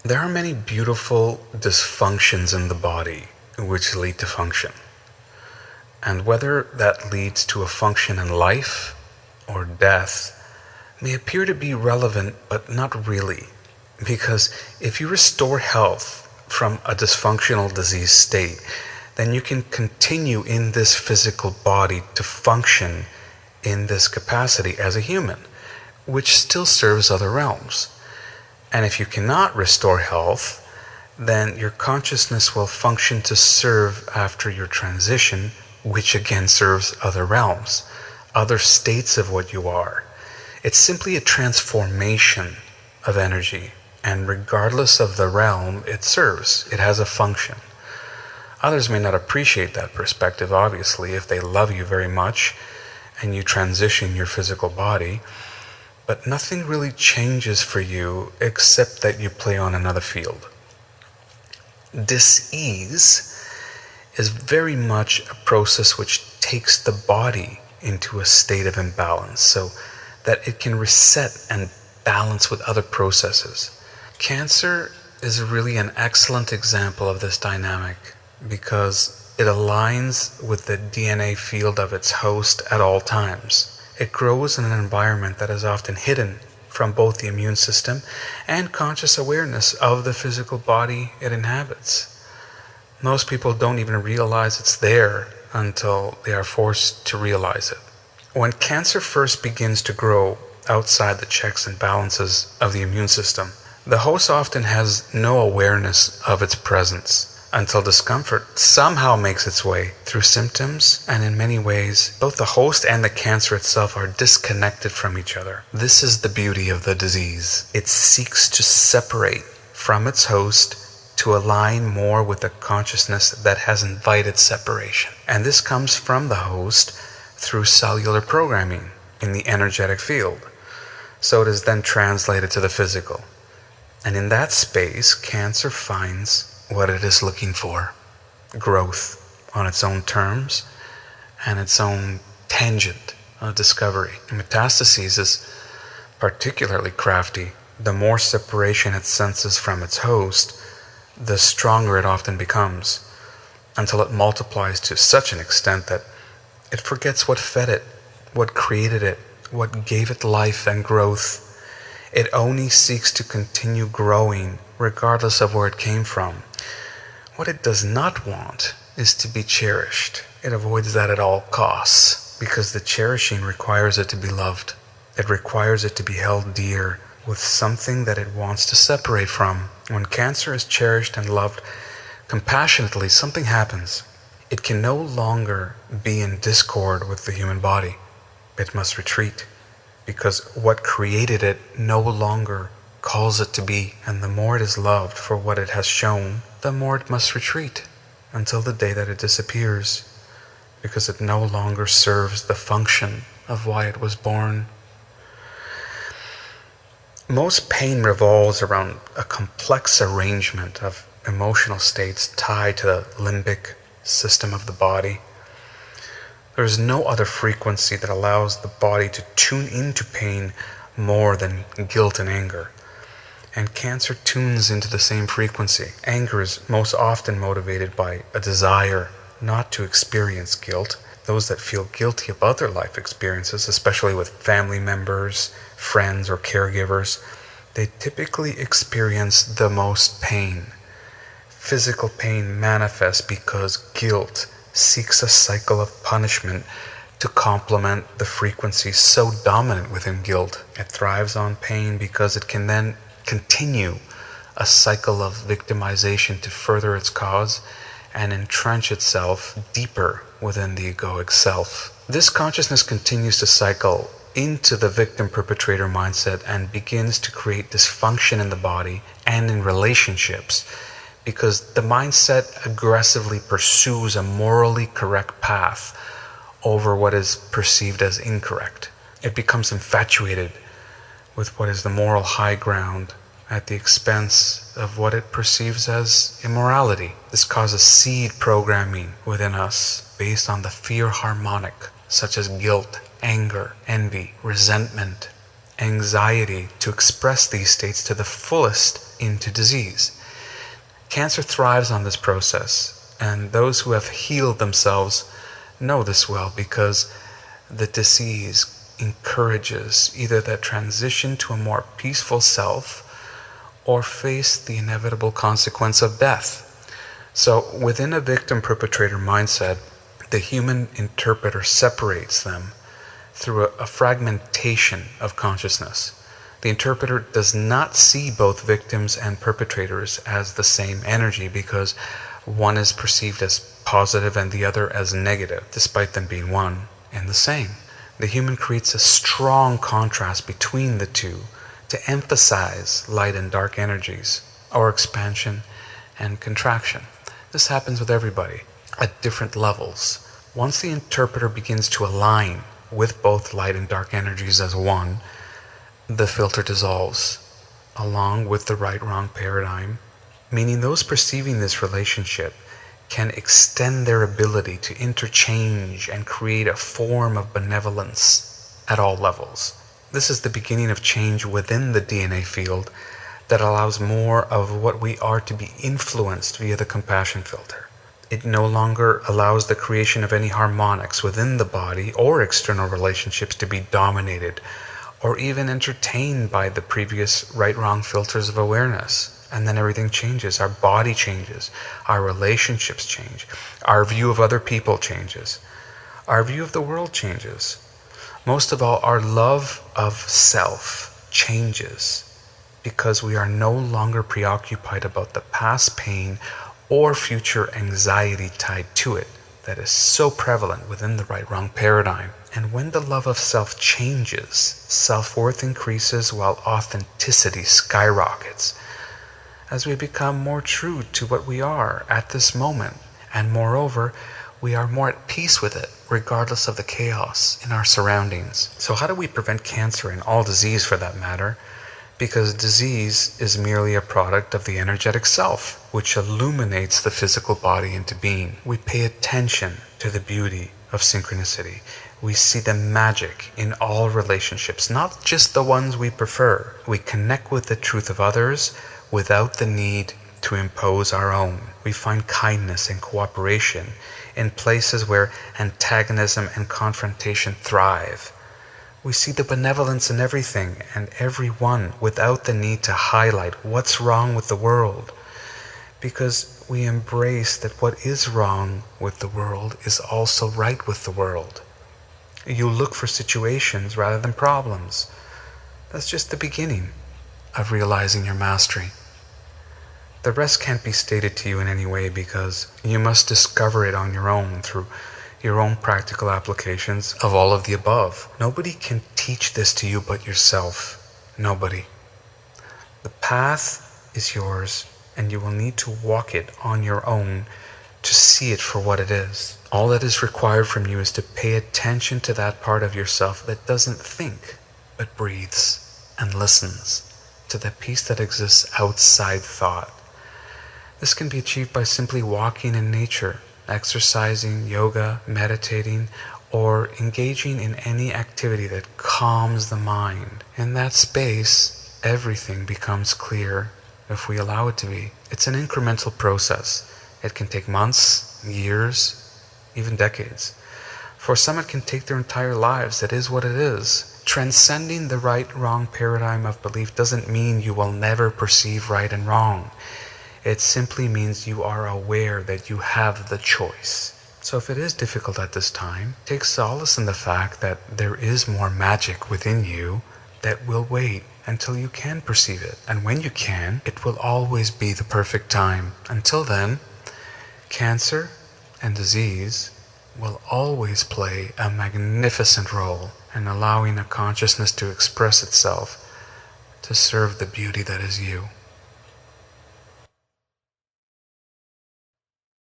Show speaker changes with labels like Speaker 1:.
Speaker 1: There are many beautiful dysfunctions in the body which lead to function. And whether that leads to a function in life or death may appear to be relevant, but not really. Because if you restore health from a dysfunctional disease state, then you can continue in this physical body to function in this capacity as a human, which still serves other realms. And if you cannot restore health, then your consciousness will function to serve after your transition, which again serves other realms, other states of what you are. It's simply a transformation of energy, and regardless of the realm it serves, it has a function. Others may not appreciate that perspective, obviously, if they love you very much and you transition your physical body, but nothing really changes for you except that you play on another field. Dis-ease is very much a process which takes the body into a state of imbalance so that it can reset and balance with other processes. Cancer is really an excellent example of this dynamic because it aligns with the DNA field of its host at all times. It grows in an environment that is often hidden from both the immune system and conscious awareness of the physical body it inhabits. Most people don't even realize it's there until they are forced to realize it. When cancer first begins to grow outside the checks and balances of the immune system, the host often has no awareness of its presence until discomfort somehow makes its way through symptoms, and in many ways, both the host and the cancer itself are disconnected from each other. This is the beauty of the disease. It seeks to separate from its host to align more with the consciousness that has invited separation. And this comes from the host through cellular programming in the energetic field. So it is then translated to the physical. And in that space, cancer finds what it is looking for: growth on its own terms and its own tangent of discovery. Metastases is particularly crafty. The more separation it senses from its host, the stronger it often becomes, until it multiplies to such an extent that it forgets what fed it, what created it, what gave it life and growth. It only seeks to continue growing regardless of where it came from. What it does not want is to be cherished. It avoids that at all costs, because the cherishing requires it to be loved. It requires it to be held dear with something that it wants to separate from. When cancer is cherished and loved compassionately, something happens. It can no longer be in discord with the human body. It must retreat, because what created it no longer calls it to be. And the more it is loved for what it has shown, the more it must retreat until the day that it disappears, because it no longer serves the function of why it was born. Most pain revolves around a complex arrangement of emotional states tied to the limbic system of the body. There is no other frequency that allows the body to tune into pain more than guilt and anger. And cancer tunes into the same frequency. Anger is most often motivated by a desire not to experience guilt. Those that feel guilty about their life experiences, especially with family members, friends, or caregivers, they typically experience the most pain. Physical pain manifests because guilt seeks a cycle of punishment to complement the frequency so dominant within guilt. It thrives on pain because it can then continue a cycle of victimization to further its cause and entrench itself deeper within the egoic self. This consciousness continues to cycle into the victim-perpetrator mindset and begins to create dysfunction in the body and in relationships, because the mindset aggressively pursues a morally correct path over what is perceived as incorrect. It becomes infatuated with what is the moral high ground at the expense of what it perceives as immorality. This causes seed programming within us based on the fear harmonic, such as guilt, anger, envy, resentment, anxiety, to express these states to the fullest into disease. Cancer thrives on this process, and those who have healed themselves know this well because the disease encourages either that transition to a more peaceful self or face the inevitable consequence of death. So within a victim-perpetrator mindset, the human interpreter separates them through a fragmentation of consciousness. The interpreter does not see both victims and perpetrators as the same energy because one is perceived as positive and the other as negative, despite them being one and the same. The human creates a strong contrast between the two to emphasize light and dark energies, or expansion and contraction. This happens with everybody at different levels. Once the interpreter begins to align with both light and dark energies as one, the filter dissolves, along with the right-wrong paradigm, meaning those perceiving this relationship can extend their ability to interchange and create a form of benevolence at all levels. This is the beginning of change within the DNA field that allows more of what we are to be influenced via the compassion filter. It no longer allows the creation of any harmonics within the body or external relationships to be dominated or even entertained by the previous right-wrong filters of awareness. And then everything changes. Our body changes. Our relationships change. Our view of other people changes. Our view of the world changes. Most of all, our love of self changes because we are no longer preoccupied about the past pain or future anxiety tied to it that is so prevalent within the right-wrong paradigm. And when the love of self changes, self-worth increases while authenticity skyrockets as we become more true to what we are at this moment. And moreover, we are more at peace with it, regardless of the chaos in our surroundings. So how do we prevent cancer and all disease for that matter? Because disease is merely a product of the energetic self, which illuminates the physical body into being. We pay attention to the beauty of synchronicity. We see the magic in all relationships, not just the ones we prefer. We connect with the truth of others without the need to impose our own. We find kindness and cooperation in places where antagonism and confrontation thrive. We see the benevolence in everything and everyone without the need to highlight what's wrong with the world, because we embrace that what is wrong with the world is also right with the world. You look for situations rather than problems. That's just the beginning of realizing your mastery. The rest can't be stated to you in any way because you must discover it on your own through your own practical applications of all of the above. Nobody can teach this to you but yourself. Nobody. The path is yours, and you will need to walk it on your own to see it for what it is. All that is required from you is to pay attention to that part of yourself that doesn't think, but breathes and listens to the peace that exists outside thought. This can be achieved by simply walking in nature, exercising, yoga, meditating, or engaging in any activity that calms the mind. In that space, everything becomes clear if we allow it to be. It's an incremental process. It can take months, years, even decades. For some, it can take their entire lives. It is what it is. Transcending the right-wrong paradigm of belief doesn't mean you will never perceive right and wrong. It simply means you are aware that you have the choice. So if it is difficult at this time, take solace in the fact that there is more magic within you that will wait until you can perceive it. And when you can, it will always be the perfect time. Until then, cancer and disease will always play a magnificent role in allowing a consciousness to express itself to serve the beauty that is you.